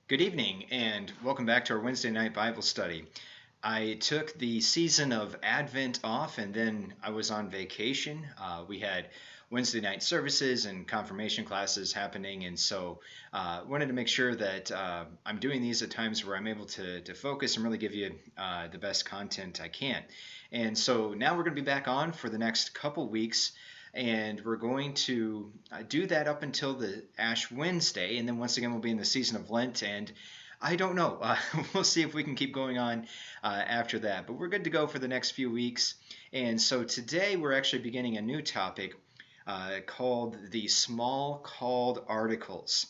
Good evening, and welcome back to our Wednesday night Bible study. I took the season of Advent off, and then I was on vacation. We had Wednesday night services and confirmation classes happening, and so wanted to make sure that I'm doing these at times where I'm able to focus and really give you the best content I can. And so now we're going to be back on for the next couple weeks, and we're going to do that up until the Ash Wednesday, and then once again we'll be in the season of Lent, and I don't know. We'll see if we can keep going on after that, but we're good to go for the next few weeks. And so today we're actually beginning a new topic called the Smalcald Articles.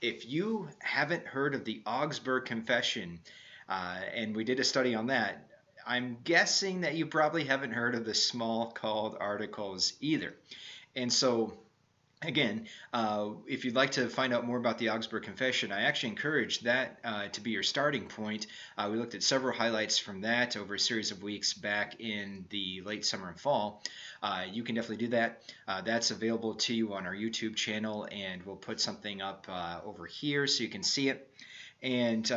If you haven't heard of the Augsburg Confession, and we did a study on that, I'm guessing that you probably haven't heard of the Smalcald Articles either. And so, again, if you'd like to find out more about the Augsburg Confession, I actually encourage that to be your starting point. We looked at several highlights from that over a series of weeks back in the late summer and fall. You can definitely do that. That's available to you on our YouTube channel, and we'll put something up over here so you can see it. And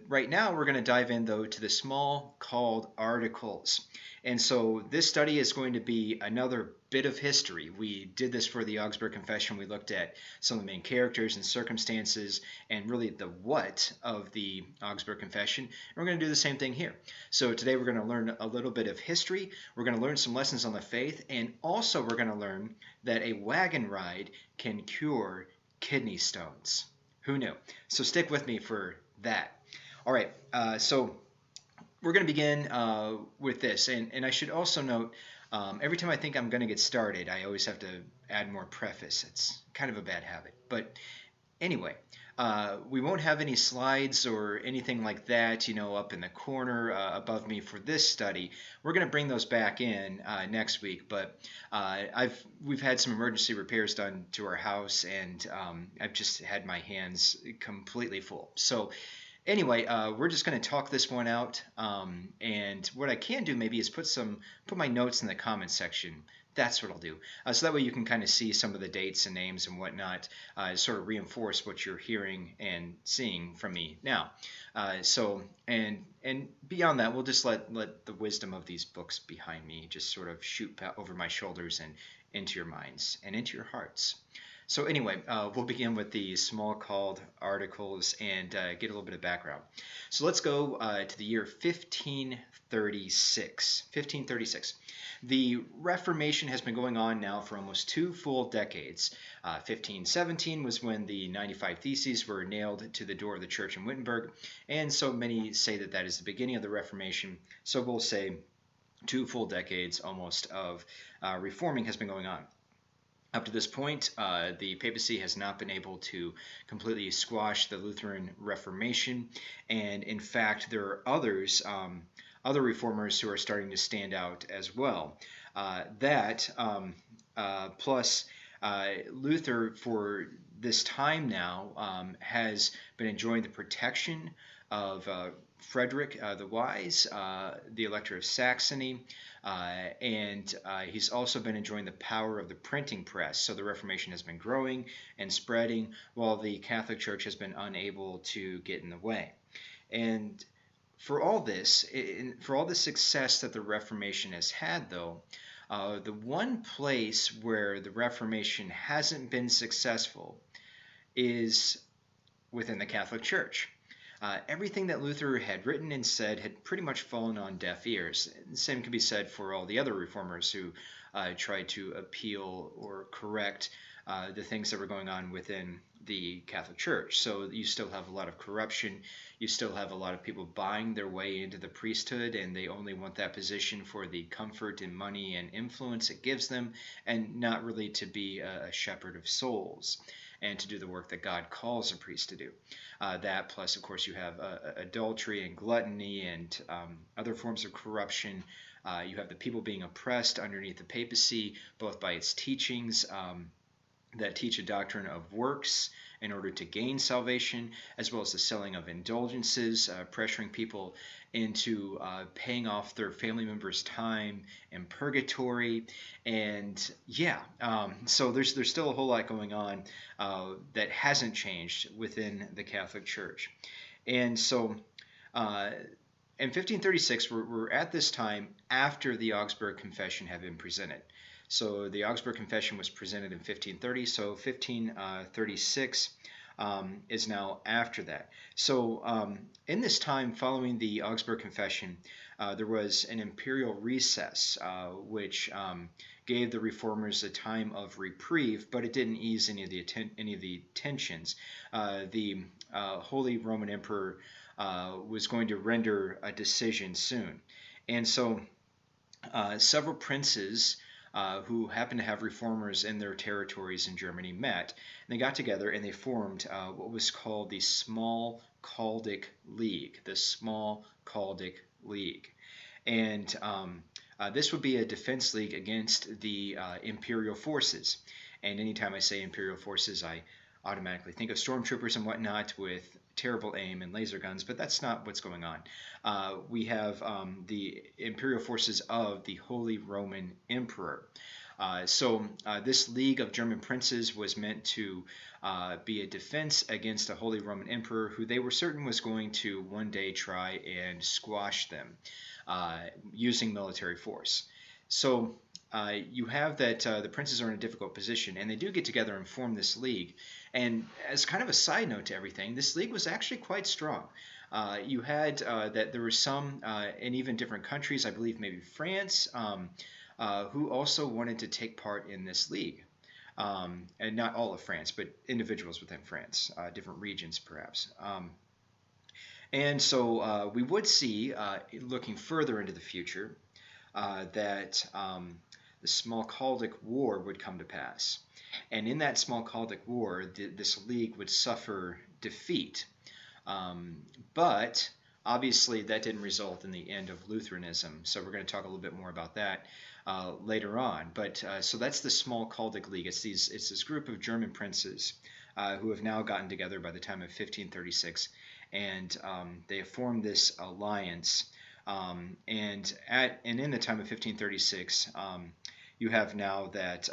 right now we're going to dive in, though, to the Smalcald Articles. And so this study is going to be another bit of history. We did this for the Augsburg Confession. We looked at some of the main characters and circumstances and really the what of the Augsburg Confession. And we're going to do the same thing here. So today we're going to learn a little bit of history. We're going to learn some lessons on the faith. And also we're going to learn that a wagon ride can cure kidney stones. Who knew? So stick with me for that. All right, so we're going to begin with this. And I should also note, every time I think I'm going to get started, I always have to add more preface. It's kind of a bad habit. But anyway, we won't have any slides or anything like that, up in the corner above me for this study. We're going to bring those back in next week, but we've had some emergency repairs done to our house, and I've just had my hands completely full. So anyway, we're just going to talk this one out, and what I can do maybe is put my notes in the comments section. That's what I'll do. So that way you can kind of see some of the dates and names and whatnot, sort of reinforce what you're hearing and seeing from me now. And beyond that, we'll just let the wisdom of these books behind me just sort of shoot over my shoulders and into your minds and into your hearts. So anyway, we'll begin with the Smalcald Articles and get a little bit of background. So let's go to the year 1536. 1536. The Reformation has been going on now for almost 2 full decades. 1517 was when the 95 Theses were nailed to the door of the church in Wittenberg, and so many say that that is the beginning of the Reformation. So we'll say 2 full decades almost of reforming has been going on. Up to this point, the papacy has not been able to completely squash the Lutheran Reformation, and in fact, there are other reformers who are starting to stand out as well. Plus Luther, for this time now, has been enjoying the protection of Frederick the Wise, the Elector of Saxony, and he's also been enjoying the power of the printing press. So the Reformation has been growing and spreading, while the Catholic Church has been unable to get in the way. And for all this, for all the success that the Reformation has had, though, the one place where the Reformation hasn't been successful is within the Catholic Church. Everything that Luther had written and said had pretty much fallen on deaf ears. The same can be said for all the other reformers who tried to appeal or correct the things that were going on within the Catholic Church. So you still have a lot of corruption. You still have a lot of people buying their way into the priesthood, and they only want that position for the comfort and money and influence it gives them, and not really to be a shepherd of souls and to do the work that God calls a priest to do. That plus, of course, you have adultery and gluttony and other forms of corruption. You have the people being oppressed underneath the papacy, both by its teachings that teach a doctrine of works in order to gain salvation, as well as the selling of indulgences, pressuring people into paying off their family members' time in purgatory. And yeah, so there's still a whole lot going on that hasn't changed within the Catholic Church. And so uh, in 1536, we're at this time after the Augsburg Confession had been presented. So the Augsburg Confession was presented in 1530, so 1536 is now after that. So in this time following the Augsburg Confession, there was an imperial recess, which gave the reformers a time of reprieve, but it didn't ease any of the tensions. The Holy Roman Emperor was going to render a decision soon, and so several princes who happened to have reformers in their territories in Germany met. And they got together and they formed what was called the Smallcald League. The Smallcald League. And this would be a defense league against the imperial forces. And anytime I say imperial forces, I automatically think of stormtroopers and whatnot with terrible aim and laser guns, but that's not what's going on. We have the imperial forces of the Holy Roman Emperor. So this League of German Princes was meant to be a defense against a Holy Roman Emperor who they were certain was going to one day try and squash them using military force. So you have that the princes are in a difficult position, and they do get together and form this league. And as kind of a side note to everything, this league was actually quite strong. You had that there were some in even different countries, I believe maybe France, who also wanted to take part in this league. And not all of France, but individuals within France, different regions perhaps. And so we would see, looking further into the future, that the Smalcald War would come to pass. And in that Smalcald War, this league would suffer defeat. But obviously that didn't result in the end of Lutheranism. So we're going to talk a little bit more about that later on. But so that's the Smalcald League. It's this group of German princes who have now gotten together by the time of 1536. And they have formed this alliance. And in the time of 1536, you have now that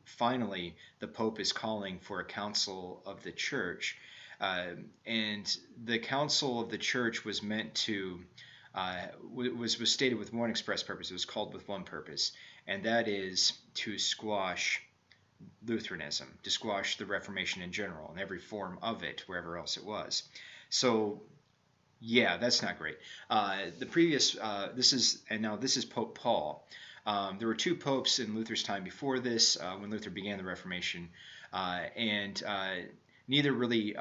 finally the Pope is calling for a council of the Church, and the council of the Church was meant to was stated with one express purpose. It was called with one purpose, and that is to squash Lutheranism, to squash the Reformation in general and every form of it, wherever else it was. So yeah, that's not great. The previous, this is Pope Paul. There were two popes in Luther's time before this, when Luther began the Reformation, and neither really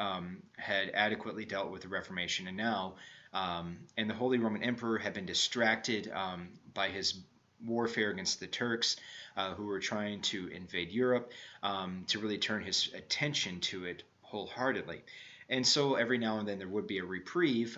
had adequately dealt with the Reformation. And now, and the Holy Roman Emperor had been distracted by his warfare against the Turks, who were trying to invade Europe, to really turn his attention to it wholeheartedly. And so every now and then there would be a reprieve.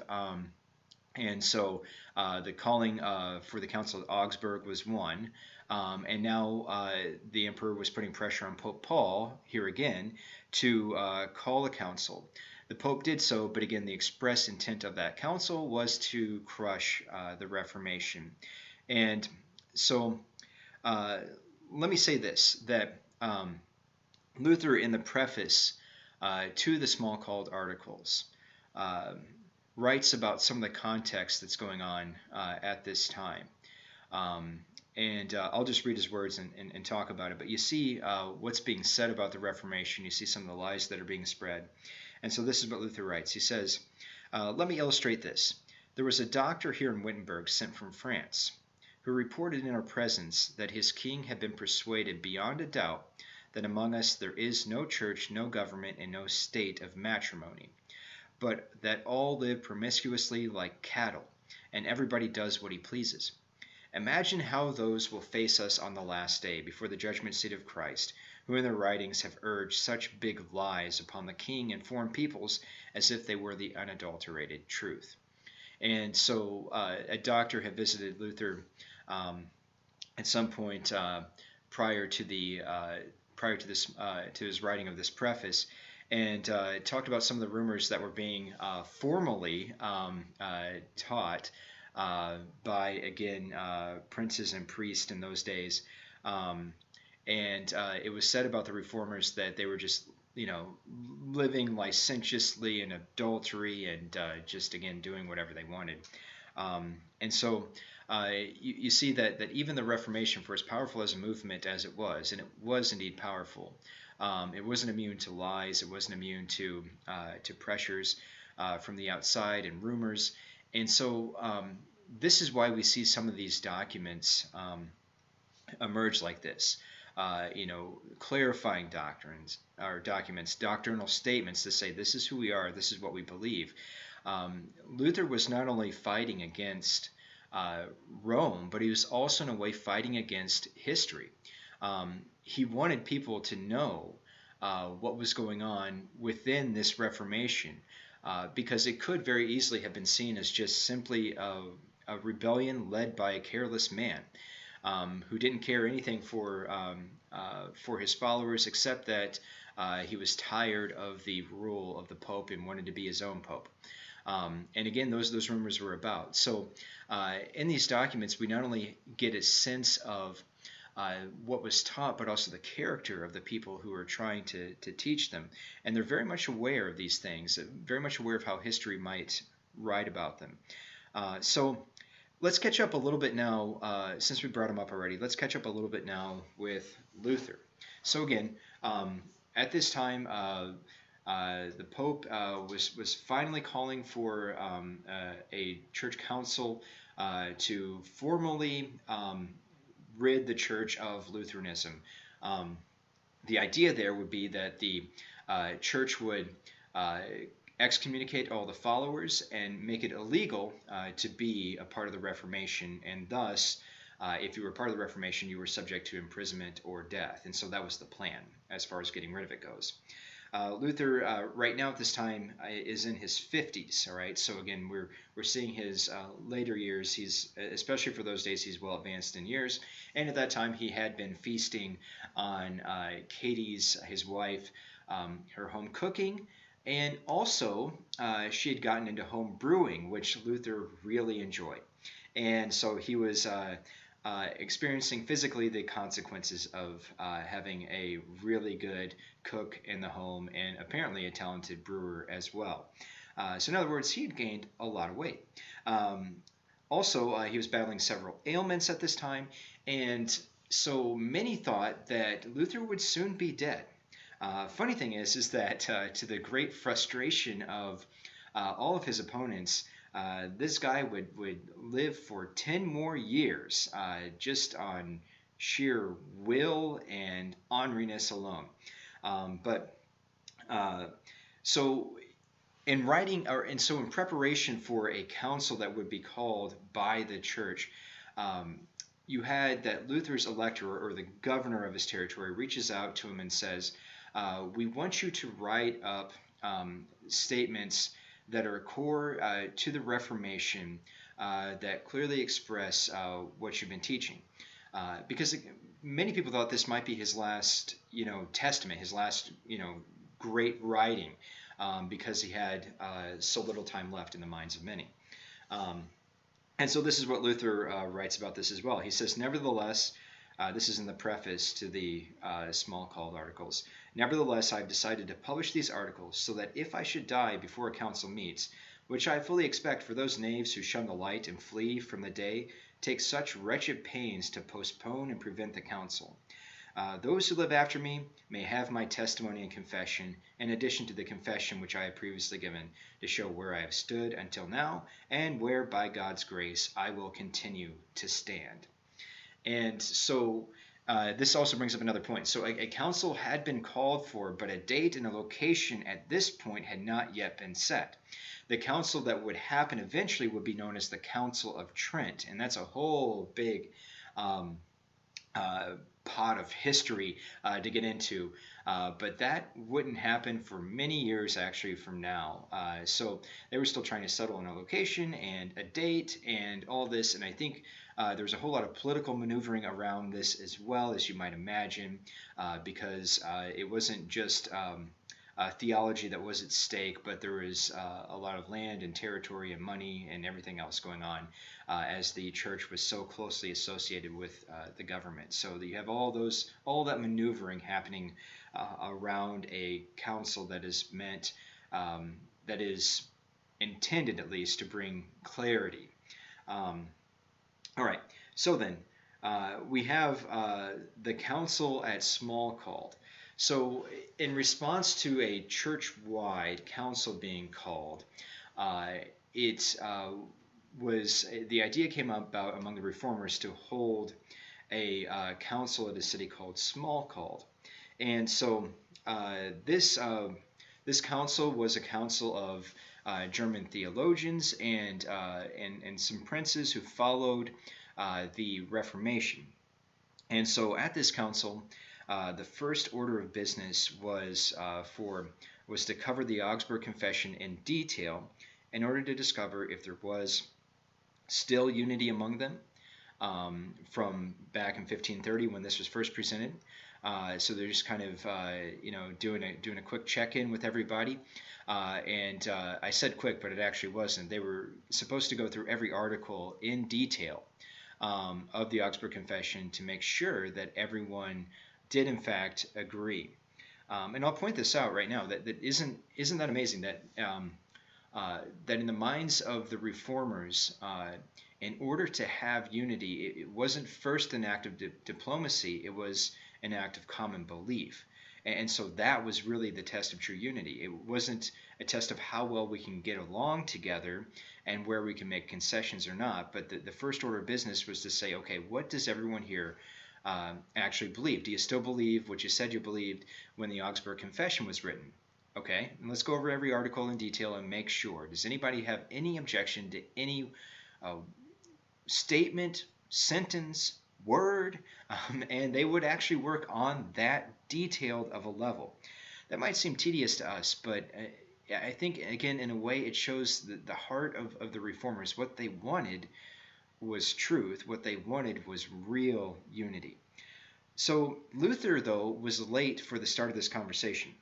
And so the calling for the Council of Augsburg was one. And now the emperor was putting pressure on Pope Paul, here again, to call a council. The Pope did so, but again, the express intent of that council was to crush the Reformation. And so let me say this, that Luther, in the preface to the Smalcald Articles, writes about some of the context that's going on at this time. And I'll just read his words and talk about it. But you see what's being said about the Reformation. You see some of the lies that are being spread. And so this is what Luther writes. He says, let me illustrate this. There was a doctor here in Wittenberg sent from France, who reported in our presence that his king had been persuaded beyond a doubt that among us there is no church, no government, and no state of matrimony, but that all live promiscuously like cattle, and everybody does what he pleases. Imagine how those will face us on the last day before the judgment seat of Christ, who in their writings have urged such big lies upon the king and foreign peoples as if they were the unadulterated truth. And so a doctor had visited Luther at some point prior to his writing of this preface, and talked about some of the rumors that were being formally taught by, again, princes and priests in those days. Um, and it was said about the reformers that they were just, living licentiously in adultery and just, again, doing whatever they wanted. And so you see that even the Reformation, for as powerful as a movement as it was, and it was indeed powerful, it wasn't immune to lies. It wasn't immune to pressures from the outside and rumors. And so this is why we see some of these documents emerge like this. Clarifying doctrines or documents, doctrinal statements to say this is who we are, this is what we believe. Luther was not only fighting against Rome, but he was also in a way fighting against history. He wanted people to know what was going on within this Reformation, because it could very easily have been seen as just simply a rebellion led by a careless man who didn't care anything for his followers except that he was tired of the rule of the Pope and wanted to be his own Pope. And again, those rumors were about. So in these documents, we not only get a sense of what was taught, but also the character of the people who are trying to teach them. And they're very much aware of these things, very much aware of how history might write about them. So let's catch up a little bit now, since we brought him up already. Let's catch up a little bit now with Luther. So again, at this time, the Pope was finally calling for a church council to formally rid the church of Lutheranism. The idea there would be that the church would excommunicate all the followers and make it illegal to be a part of the Reformation, and thus, if you were part of the Reformation, you were subject to imprisonment or death. And so that was the plan as far as getting rid of it goes. Luther, right now at this time, is in his 50s. All right, so again, we're seeing his later years. He's, especially for those days, he's well advanced in years, and at that time he had been feasting on Katie's, his wife, her home cooking, and also she had gotten into home brewing, which Luther really enjoyed, and so he was experiencing physically the consequences of having a really good cook in the home and apparently a talented brewer as well. So in other words, he had gained a lot of weight. Also, he was battling several ailments at this time, and so many thought that Luther would soon be dead. Funny thing is that to the great frustration of all of his opponents, this guy would live for 10 more years just on sheer will and orneriness alone. So in writing, and so in preparation for a council that would be called by the church, you had that Luther's elector, or the governor of his territory, reaches out to him and says, we want you to write up statements that are core to the Reformation that clearly express what you've been teaching. Because many people thought this might be his last, testament, his last, great writing, because he had so little time left in the minds of many. And so this is what Luther writes about this as well. He says, nevertheless, this is in the preface to the Smalcald Articles. Nevertheless, I have decided to publish these articles so that if I should die before a council meets, which I fully expect, for those knaves who shun the light and flee from the day take such wretched pains to postpone and prevent the council. Those who live after me may have my testimony and confession, in addition to the confession which I have previously given, to show where I have stood until now, and where, by God's grace, I will continue to stand. And so this also brings up another point. So a council had been called for, but a date and a location at this point had not yet been set. The council that would happen eventually would be known as the Council of Trent, and that's a whole big pot of history to get into, but that wouldn't happen for many years actually from now. So they were still trying to settle on a location and a date and all this, and I think there's a whole lot of political maneuvering around this as well, as you might imagine, because it wasn't just theology that was at stake, but there was a lot of land and territory and money and everything else going on as the church was so closely associated with the government. So that you have all that maneuvering happening around a council that is meant, that is intended at least to bring clarity. All right, so then we have the council at Smalcalled. So, in response to a church-wide council being called, it was the idea came about among the reformers to hold a council at a city called Smalcalled, and so this council was a council of German theologians and some princes who followed the Reformation. And so at this council, the first order of business was to cover the Augsburg Confession in detail in order to discover if there was still unity among them from back in 1530 when this was first presented. So they're just kind of doing a quick check-in with everybody. And I said quick, but it actually wasn't. They were supposed to go through every article in detail of the Augsburg Confession to make sure that everyone did in fact agree. And I'll point this out right now. That isn't that amazing that that in the minds of the reformers, in order to have unity, it wasn't first an act of diplomacy. It was an act of common belief. And so that was really the test of true unity. It wasn't a test of how well we can get along together and where we can make concessions or not. But the first order of business was to say, okay, what does everyone here actually believe? Do you still believe what you said you believed when the Augsburg Confession was written? Okay, and let's go over every article in detail and make sure. Does anybody have any objection to any statement, sentence, word? And they would actually work on that detailed of a level. That might seem tedious to us, but I think, again, in a way, it shows the heart of the reformers. What they wanted was truth. What they wanted was real unity. So Luther, though, was late for the start of this conversation.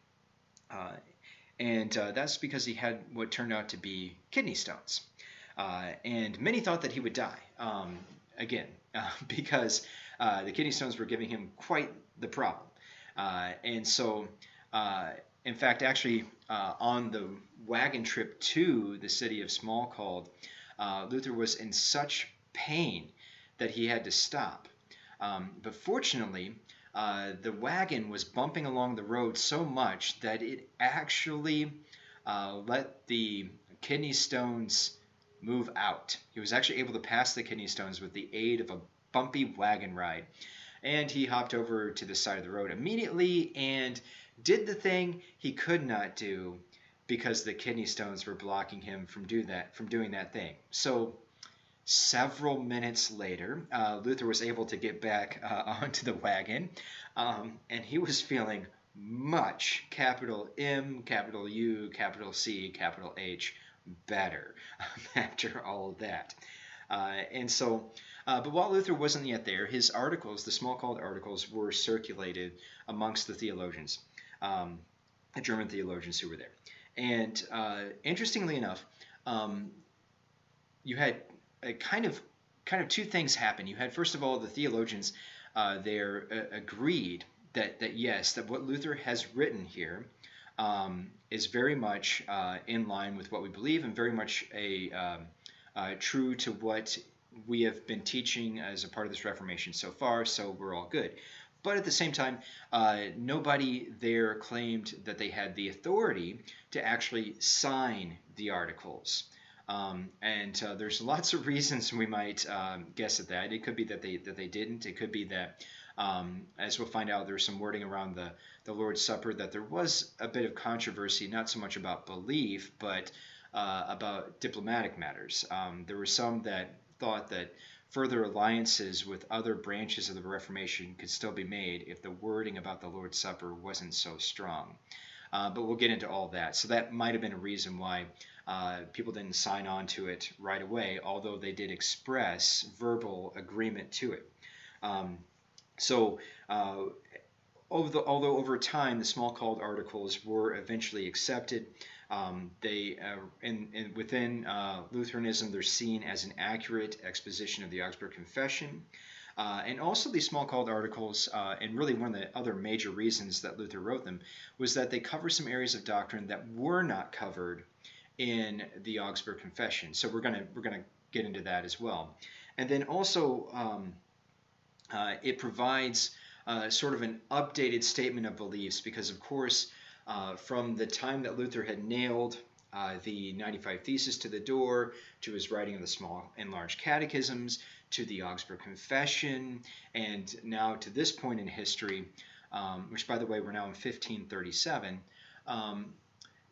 And that's because he had what turned out to be kidney stones. And many thought that he would die, because the kidney stones were giving him quite the problem. And so, in fact, actually, on the wagon trip to the city of Smalcalled, Luther was in such pain that he had to stop. But fortunately, the wagon was bumping along the road so much that it actually let the kidney stones move out. He was actually able to pass the kidney stones with the aid of a bumpy wagon ride. And he hopped over to the side of the road immediately and did the thing he could not do because the kidney stones were blocking him from doing that thing. So several minutes later, Luther was able to get back onto the wagon, and he was feeling much, capital M, capital U, capital C, capital H, better after all of that. But while Luther wasn't yet there, his articles, the Smalcald Articles, were circulated amongst the theologians, the German theologians who were there. And interestingly enough, you had kind of two things happen. You had, first of all, the theologians there agreed that yes, that what Luther has written here is very much in line with what we believe and very much true to what we have been teaching as a part of this Reformation so far, so we're all good. But at the same time, nobody there claimed that they had the authority to actually sign the articles. And there's lots of reasons we might guess at that. It could be that they didn't. It could be that, as we'll find out, there's some wording around the Lord's Supper that there was a bit of controversy, not so much about belief, but about diplomatic matters. There were some that thought that further alliances with other branches of the Reformation could still be made if the wording about the Lord's Supper wasn't so strong. But we'll get into all that. So that might have been a reason why people didn't sign on to it right away, although they did express verbal agreement to it. So although over time the Smalcald Articles were eventually accepted, within Lutheranism they're seen as an accurate exposition of the Augsburg Confession. And also these Smalcald Articles, and really one of the other major reasons that Luther wrote them, was that they cover some areas of doctrine that were not covered in the Augsburg Confession. So we're gonna get into that as well. And then also it provides sort of an updated statement of beliefs, because of course from the time that Luther had nailed the 95 Theses to the door, to his writing of the Small and Large Catechisms, to the Augsburg Confession, and now to this point in history, which by the way we're now in 1537,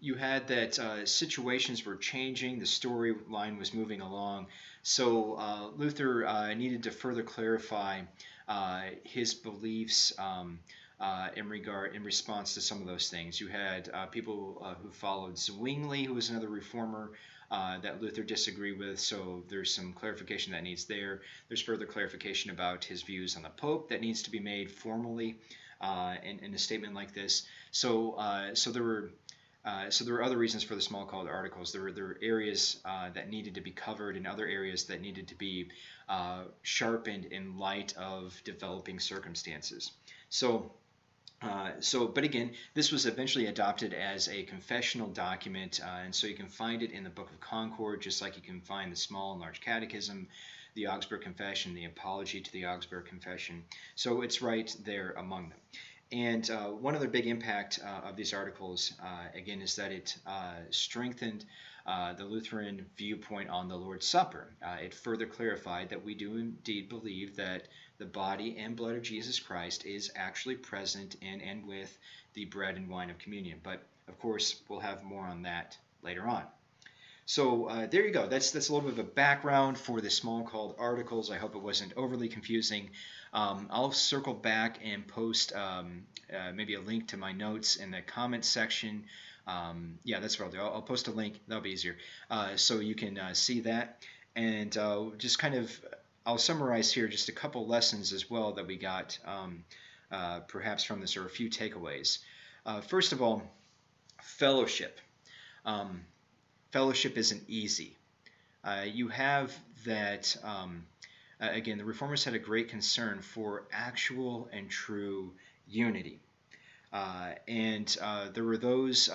you had that situations were changing, the storyline was moving along, so Luther needed to further clarify his beliefs in response to some of those things. You had people who followed Zwingli, who was another reformer that Luther disagreed with, so there's some clarification that needs there. There's further clarification about his views on the Pope that needs to be made formally in a statement like this. So there were other reasons for the Smalcald Articles. There were areas that needed to be covered, and other areas that needed to be sharpened in light of developing circumstances. But again, this was eventually adopted as a confessional document, and so you can find it in the Book of Concord, just like you can find the Small and Large Catechism, the Augsburg Confession, the Apology to the Augsburg Confession. So it's right there among them. And one other big impact of these articles, again, is that it strengthened the Lutheran viewpoint on the Lord's Supper. It further clarified that we do indeed believe that the body and blood of Jesus Christ is actually present in and with the bread and wine of communion. But, of course, we'll have more on that later on. So there you go. That's a little bit of a background for the Smalcald Articles. I hope it wasn't overly confusing. I'll circle back and post maybe a link to my notes in the comments section. Yeah, that's what I'll do. I'll post a link. That'll be easier. So you can see that. And just kind of, I'll summarize here just a couple lessons as well that we got perhaps from this, or a few takeaways. First of all, fellowship. Fellowship isn't easy. You have that, again, the Reformers had a great concern for actual and true unity. And there were those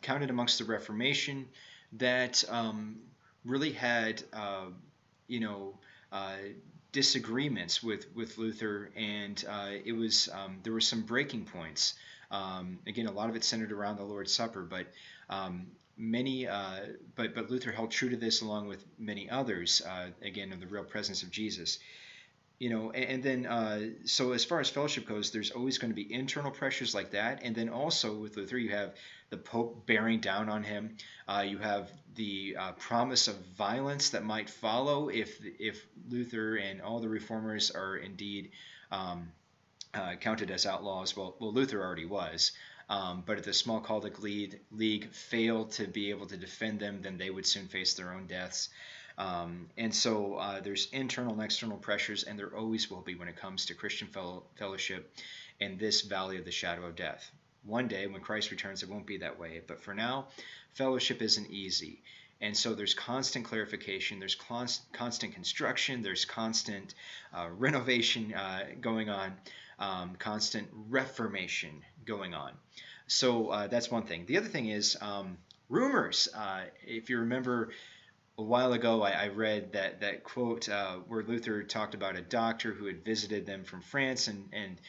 counted amongst the Reformation that really had, disagreements with Luther, and it was there were some breaking points. Again, a lot of it centered around the Lord's Supper, but but Luther held true to this, along with many others, again, of the real presence of Jesus. And then so as far as fellowship goes, there's always going to be internal pressures like that, and then also with Luther you have the Pope bearing down on him. You have the promise of violence that might follow if Luther and all the reformers are indeed counted as outlaws. Well, Luther already was. But if the Smalcaldic League failed to be able to defend them, then they would soon face their own deaths. And so there's internal and external pressures, and there always will be when it comes to Christian fellowship in this valley of the shadow of death. One day, when Christ returns, it won't be that way. But for now, fellowship isn't easy. And so there's constant clarification, there's constant construction, there's constant renovation going on, constant reformation going on. So that's one thing. The other thing is rumors. If you remember, a while ago I read that quote where Luther talked about a doctor who had visited them from France, and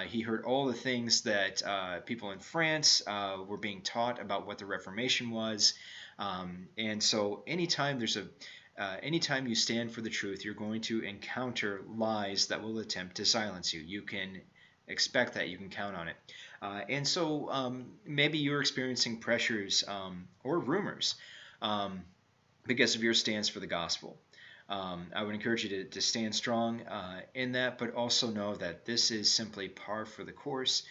he heard all the things that people in France were being taught about what the Reformation was. And so anytime anytime you stand for the truth, you're going to encounter lies that will attempt to silence you. You can expect that. You can count on it. And so maybe you're experiencing pressures or rumors because of your stance for the gospel. I would encourage you to stand strong in that, but also know that this is simply par for the course.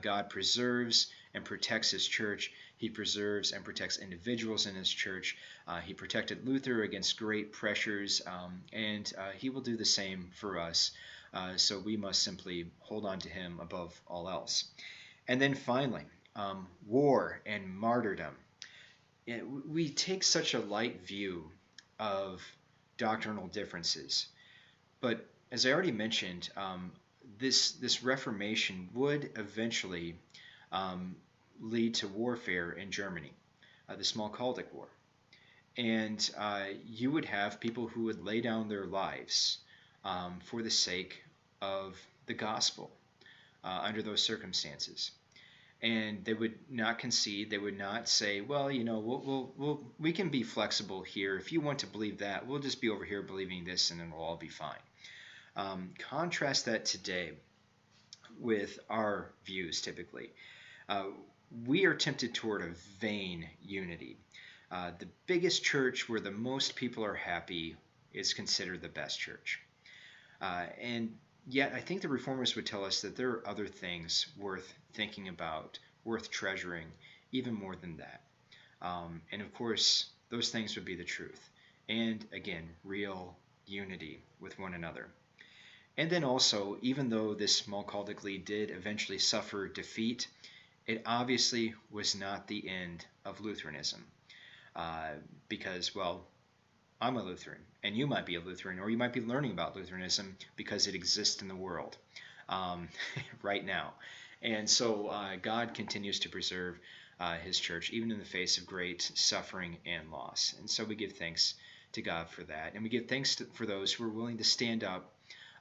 God preserves and protects his church. He preserves and protects individuals in his church. He protected Luther against great pressures, and he will do the same for us So we must simply hold on to him above all else. And then finally, war and martyrdom. We take such a light view of doctrinal differences, but as I already mentioned, this Reformation would eventually um, lead to warfare in Germany, the Smalcald War, and you would have people who would lay down their lives for the sake of the gospel under those circumstances. And they would not concede. They would not say, well, we can be flexible here. If you want to believe that, we'll just be over here believing this, and then we'll all be fine. Contrast that today with our views typically. Uh, we are tempted toward a vain unity. The biggest church where the most people are happy is considered the best church. And yet, I think the reformers would tell us that there are other things worth thinking about, worth treasuring, even more than that. And of course, those things would be the truth. And again, real unity with one another. And then also, even though this Smalcald did eventually suffer defeat, it obviously was not the end of Lutheranism. Because, well, I'm a Lutheran, and you might be a Lutheran, or you might be learning about Lutheranism because it exists in the world right now. And so God continues to preserve his church, even in the face of great suffering and loss. And so we give thanks to God for that. And we give thanks for those who are willing to stand up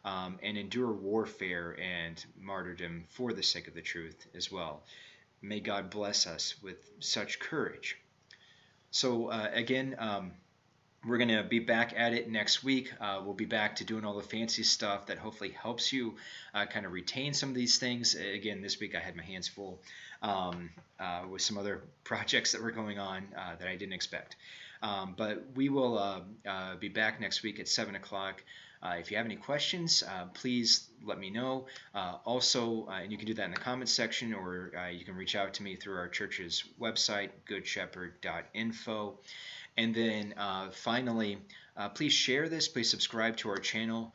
and endure warfare and martyrdom for the sake of the truth as well. May God bless us with such courage. So again, we're going to be back at it next week. We'll be back to doing all the fancy stuff that hopefully helps you kind of retain some of these things. Again, this week I had my hands full with some other projects that were going on that I didn't expect. But we will be back next week at 7 o'clock. If you have any questions, please let me know. Also, and you can do that in the comments section, or you can reach out to me through our church's website, goodshepherd.info. And then finally, please share this. Please subscribe to our channel.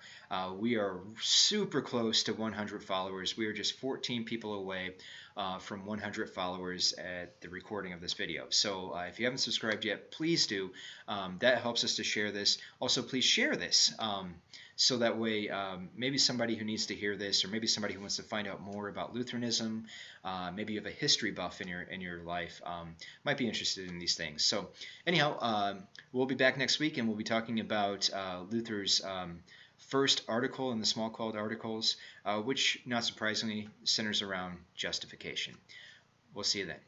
We are super close to 100 followers. We are just 14 people away from 100 followers at the recording of this video. So if you haven't subscribed yet, please do. That helps us to share this. Also, please share this. So that way, maybe somebody who needs to hear this, or maybe somebody who wants to find out more about Lutheranism, maybe you have a history buff in your life, might be interested in these things. So anyhow, we'll be back next week, and we'll be talking about Luther's first article in the Smalcald Articles, which, not surprisingly, centers around justification. We'll see you then.